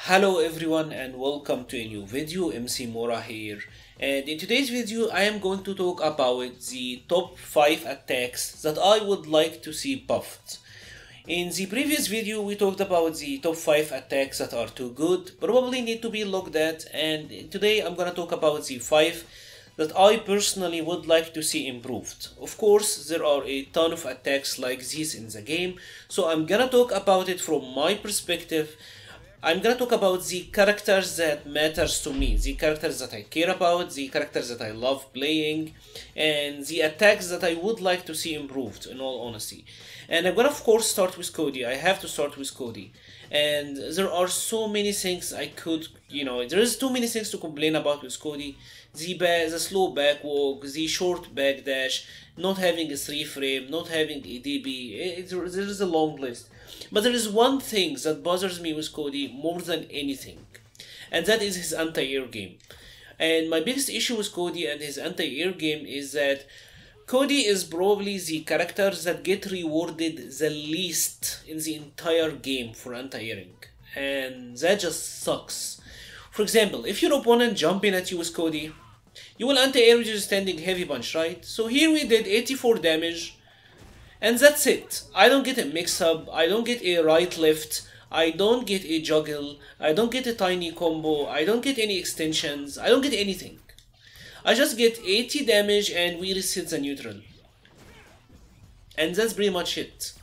Hello everyone and welcome to a new video. MC-Mura here, and in today's video I am going to talk about the top 5 attacks that I would like to see buffed. In the previous video we talked about the top 5 attacks that are too good, probably need to be looked at, and today I'm gonna talk about the 5 that I personally would like to see improved. Of course, there are a ton of attacks like these in the game, so I'm gonna talk about it from my perspective. I'm gonna talk about the characters that matters to me, the characters that I care about, the characters that I love playing, and the attacks that I would like to see improved, in all honesty. And I'm gonna of course start with Kodi. I have to start with Kodi. And there are so many things I could, there is too many things to complain about with Kodi. The slow back walk, the short back dash, not having a 3 frame, not having a DB, there is a long list. But there is one thing that bothers me with Kodi more than anything, and that is his anti-air game. And my biggest issue with Kodi and his anti-air game is that Kodi is probably the character that get rewarded the least in the entire game for anti-airing, and that just sucks. For example, if your opponent jumping at you with Kodi, you will anti-air with your standing heavy punch, right? So here we did 84 damage, and that's it. I don't get a mix-up, I don't get a right-left, I don't get a juggle, I don't get a tiny combo, I don't get any extensions, I don't get anything. I just get 80 damage and we reset the neutral. And that's pretty much it.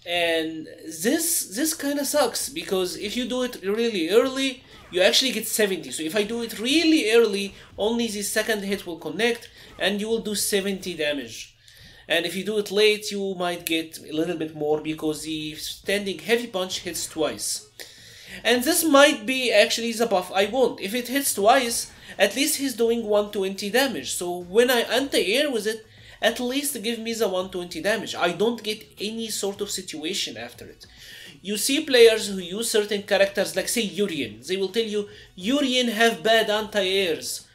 And this kinda sucks, because if you do it really early, you actually get 70. So if I do it really early, only the second hit will connect and you will do 70 damage. And if you do it late, you might get a little bit more because the standing heavy punch hits twice. And this might be actually the buff I want. If it hits twice, at least he's doing 120 damage. So when I anti-air with it, at least give me the 120 damage. I don't get any sort of situation after it. You see players who use certain characters, like say Urien. They will tell you, Urien have bad anti-airs.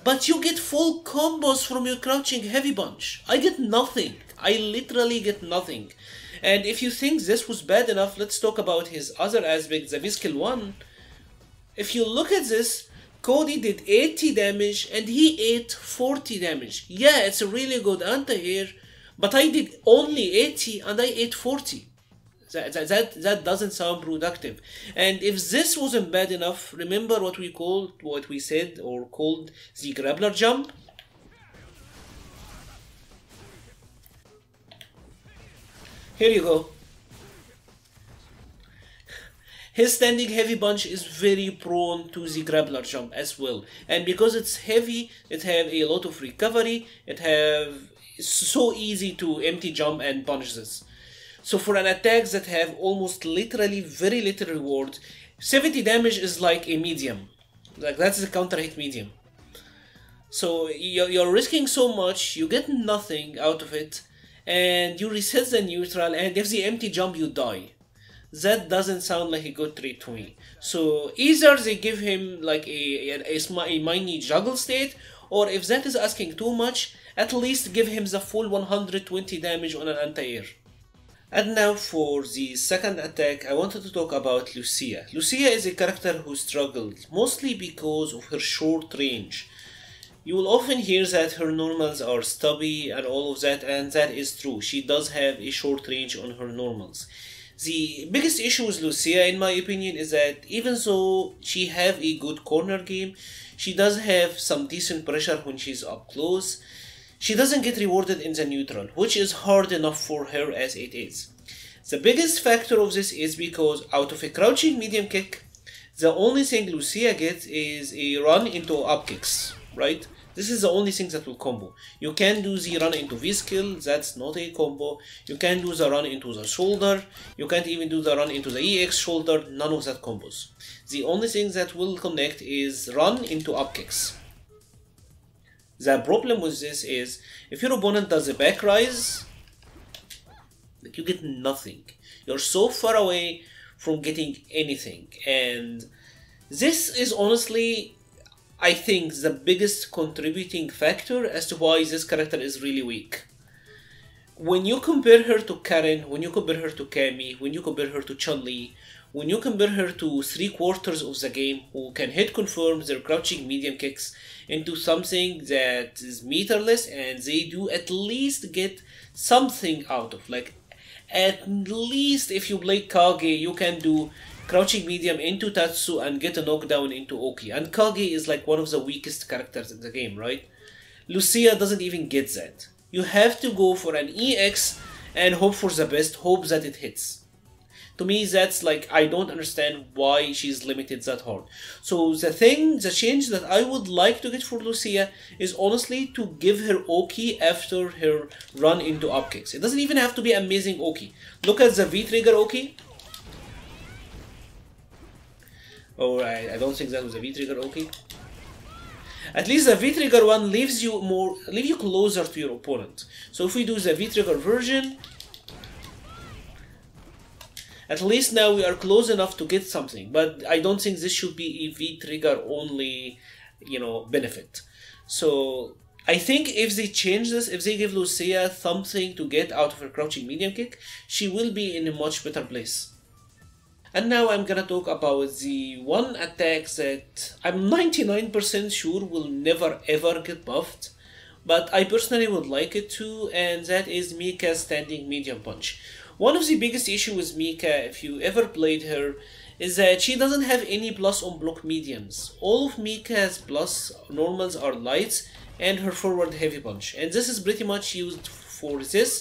But you get full combos from your crouching heavy punch. I get nothing. I literally get nothing. And if you think this was bad enough, let's talk about his other aspect, the V-skill 1. If you look at this, Kodi did 80 damage and he ate 40 damage. Yeah, it's a really good anti-air, but I did only 80 and I ate 40. That doesn't sound productive. And if this wasn't bad enough, remember what we called the grappler jump? Here you go. His standing heavy punch is very prone to the grappler jump as well. And because it's heavy, it have a lot of recovery, it's so easy to empty jump and punch this. So for an attack that have almost literally very little reward, 70 damage is like a medium. Like that's a counter hit medium. So you're risking so much, you get nothing out of it, and you reset the neutral, and if the empty jump you die. That doesn't sound like a good trade to me. So either they give him like a mini juggle state, or if that is asking too much, at least give him the full 120 damage on an anti-air. And now for the second attack, I wanted to talk about Lucia. Lucia is a character who struggled, mostly because of her short range. You will often hear that her normals are stubby and all of that, and that is true. She does have a short range on her normals. The biggest issue with Lucia, in my opinion, is that even though she have a good corner game, she does have some decent pressure when she's up close. She doesn't get rewarded in the neutral, which is hard enough for her as it is. The biggest factor of this is because out of a crouching medium kick, the only thing Lucia gets is a run into up kicks, right? This is the only thing that will combo. You can do the run into V-skill, that's not a combo. You can do the run into the shoulder. You can't even do the run into the EX shoulder, none of that combos. The only thing that will connect is run into up kicks. The problem with this is, if your opponent does a back rise, like you get nothing. You're so far away from getting anything, and this is honestly, I think, the biggest contributing factor as to why this character is really weak. When you compare her to Karen, when you compare her to Cammy, when you compare her to Chun-Li, when you compare her to 3/4 of the game who can hit confirm their crouching medium kicks into something that is meterless, and they do at least get something out of, like, at least if you play Kagi, you can do crouching medium into Tatsu and get a knockdown into Oki. And Kagi is like one of the weakest characters in the game, right? Lucia doesn't even get that. You have to go for an EX and hope for the best, hope that it hits. To me, that's like, I don't understand why she's limited that hard. So the change that I would like to get for Lucia is honestly to give her Oki after her run into up kicks. It doesn't even have to be amazing Oki. Look at the V-trigger Oki. Oh, I don't think that was a V-trigger Oki. At least the V-trigger one leaves you closer to your opponent. So if we do the V-trigger version, at least now we are close enough to get something. But I don't think this should be a V-trigger only, benefit. So I think if they change this, if they give Lucia something to get out of her crouching medium kick, she will be in a much better place. And now I'm gonna talk about the one attack that I'm 99% sure will never ever get buffed, but I personally would like it to, and that is Mika's standing medium punch. One of the biggest issues with Mika, if you ever played her, is that she doesn't have any plus on block mediums. All of Mika's plus normals are lights and her forward heavy punch, and this is pretty much used for this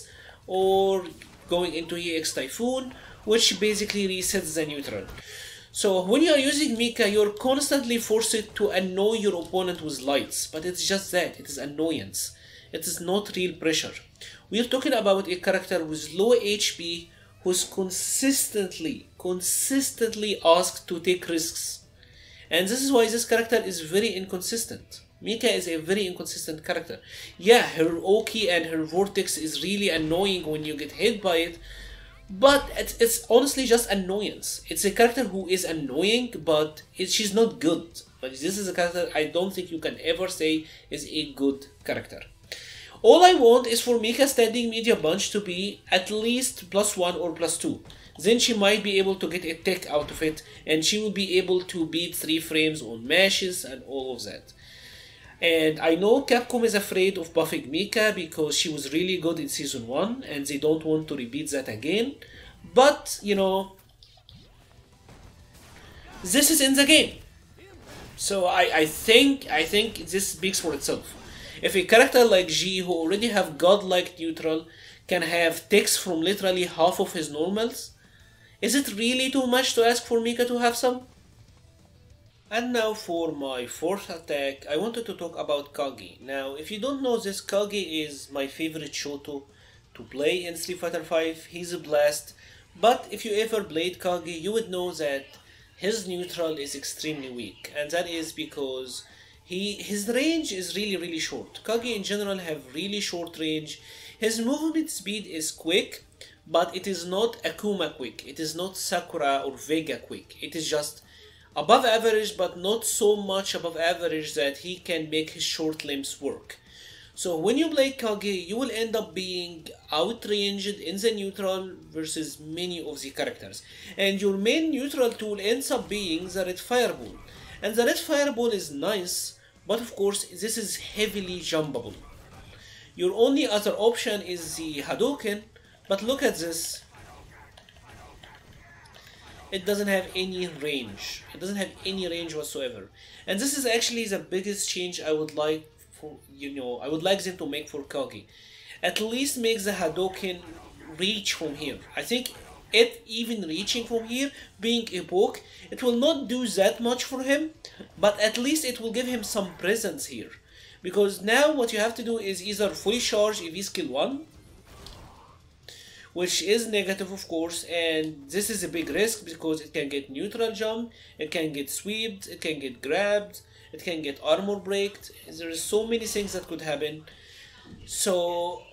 or going into EX Typhoon, which basically resets the neutral. So when you are using Mika, you're constantly forced to annoy your opponent with lights, but it's just that, it is annoyance. It is not real pressure. We are talking about a character with low HP who's consistently asked to take risks. And this is why this character is very inconsistent. Mika is a very inconsistent character. Yeah, her Oki and her Vortex is really annoying when you get hit by it, but it's honestly just annoyance. It's a character who is annoying, but she's not good. But this is a character I don't think you can ever say is a good character. All I want is for Mika standing medium punch to be at least +1 or +2. Then she might be able to get a tech out of it, and she will be able to beat 3 frames on mashes and all of that. And I know Capcom is afraid of buffing Mika because she was really good in Season 1 and they don't want to repeat that again. But, this is in the game. So I think this speaks for itself. If a character like G, who already have godlike neutral, can have techs from literally half of his normals, is it really too much to ask for Mika to have some? And now for my fourth attack, I wanted to talk about Kagi. Now, if you don't know this, Kagi is my favorite Shoto to play in Street Fighter V. He's a blast. But if you ever played Kagi, you would know that his neutral is extremely weak. And that is because his range is really short. Kagi in general have really short range. His movement speed is quick, but it is not Akuma quick. It is not Sakura or Vega quick. It is just above average, but not so much above average that he can make his short limbs work. So when you play Kagi, you will end up being outranged in the neutral versus many of the characters. And your main neutral tool ends up being the red fireball. And the red fireball is nice, but of course this is heavily jumpable. Your only other option is the Hadouken, but look at this. It doesn't have any range. It doesn't have any range whatsoever. And this is actually the biggest change I would like for, I would like them to make for Kagi. At least make the Hadouken reach from here. I think it even reaching from here, being a poke, it will not do that much for him, but at least it will give him some presence here. Because now what you have to do is either fully charge EV skill 1, which is negative of course, and this is a big risk because it can get neutral jump, it can get swept, it can get grabbed, it can get armor breaked. There are so many things that could happen. So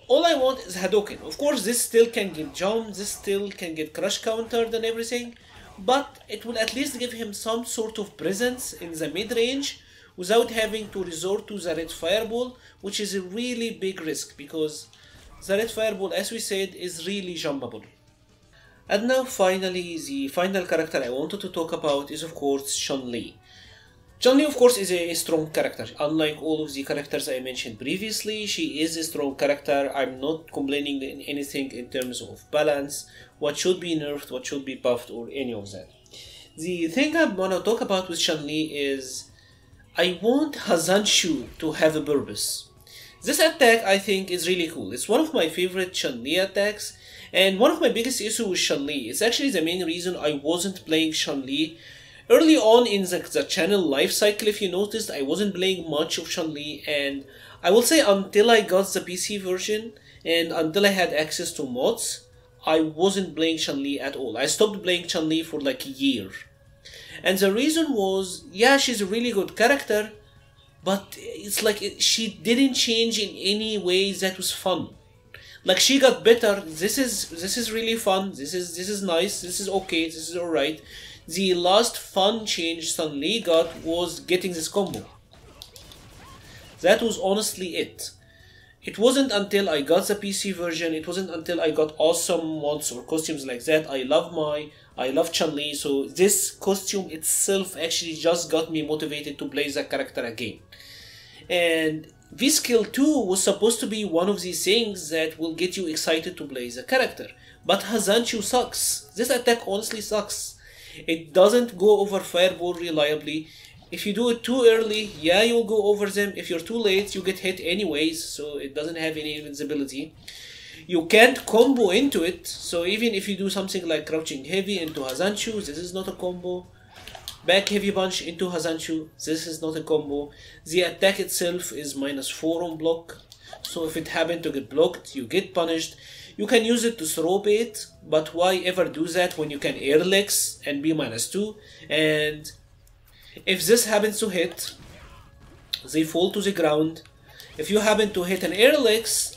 all I want is Hadouken. Of course this still can get jump, this still can get crush countered and everything, but it will at least give him some sort of presence in the mid-range without having to resort to the red fireball, which is a really big risk because the red fireball, as we said, is really jumpable. And now finally, the final character I wanted to talk about is of course Chun-Li. Chun-Li of course is a strong character. Unlike all of the characters I mentioned previously, she is a strong character. I'm not complaining in anything in terms of balance, what should be nerfed, what should be buffed, or any of that. The thing I want to talk about with Chun-Li is I want Hazanshu to have a purpose. This attack I think is really cool. It's one of my favorite Chun-Li attacks, and one of my biggest issues with Chun-Li. It's actually the main reason I wasn't playing Chun-Li early on in the channel life cycle. If you noticed, I wasn't playing much of Chun-Li, and I will say until I got the PC version and until I had access to mods, I wasn't playing Chun-Li at all. I stopped playing Chun-Li for like a year. And the reason was, yeah, she's a really good character, but it's like she didn't change in any way that was fun. Like she got better. This is really fun. This is nice. This is okay. This is alright. The last fun change Chun-Li got was getting this combo. That was honestly it. It wasn't until I got the PC version, it wasn't until I got awesome mods or costumes like that. I love Chun-Li, so this costume itself actually just got me motivated to play the character again. And V-Skill 2 was supposed to be one of these things that will get you excited to play the character. But Hazanshu sucks. This attack honestly sucks. It doesn't go over Fireball reliably. If you do it too early, yeah, you'll go over them. If you're too late, you get hit anyways, so it doesn't have any invincibility. You can't combo into it, so even if you do something like crouching heavy into Hazanshu, this is not a combo. Back heavy punch into Hazanshu, this is not a combo. The attack itself is -4 on block, so if it happened to get blocked, you get punished. You can use it to throw bait, but why ever do that when you can air legs and be -2? And if this happens to hit, they fall to the ground. If you happen to hit an air legs,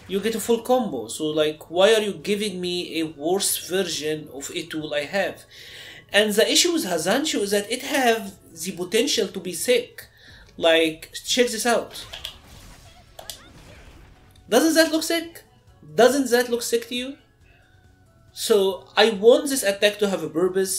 you get a full combo. So like, why are you giving me a worse version of a tool I have? And the issue with Hazanshu is that it have the potential to be sick. Like, check this out. Doesn't that look sick? Doesn't that look sick to you? So I want this attack to have a purpose.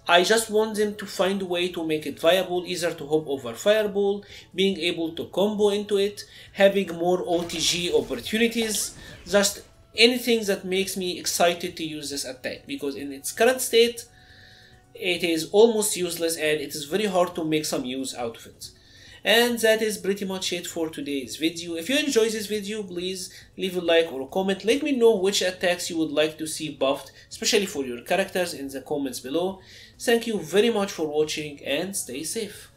I just want them to find a way to make it viable, either to hop over Fireball, being able to combo into it, having more OTG opportunities, just anything that makes me excited to use this attack, because in its current state, it is almost useless and it is very hard to make some use out of it. And that is pretty much it for today's video. If you enjoyed this video, please leave a like or a comment. Let me know which attacks you would like to see buffed, especially for your characters, in the comments below. Thank you very much for watching and stay safe.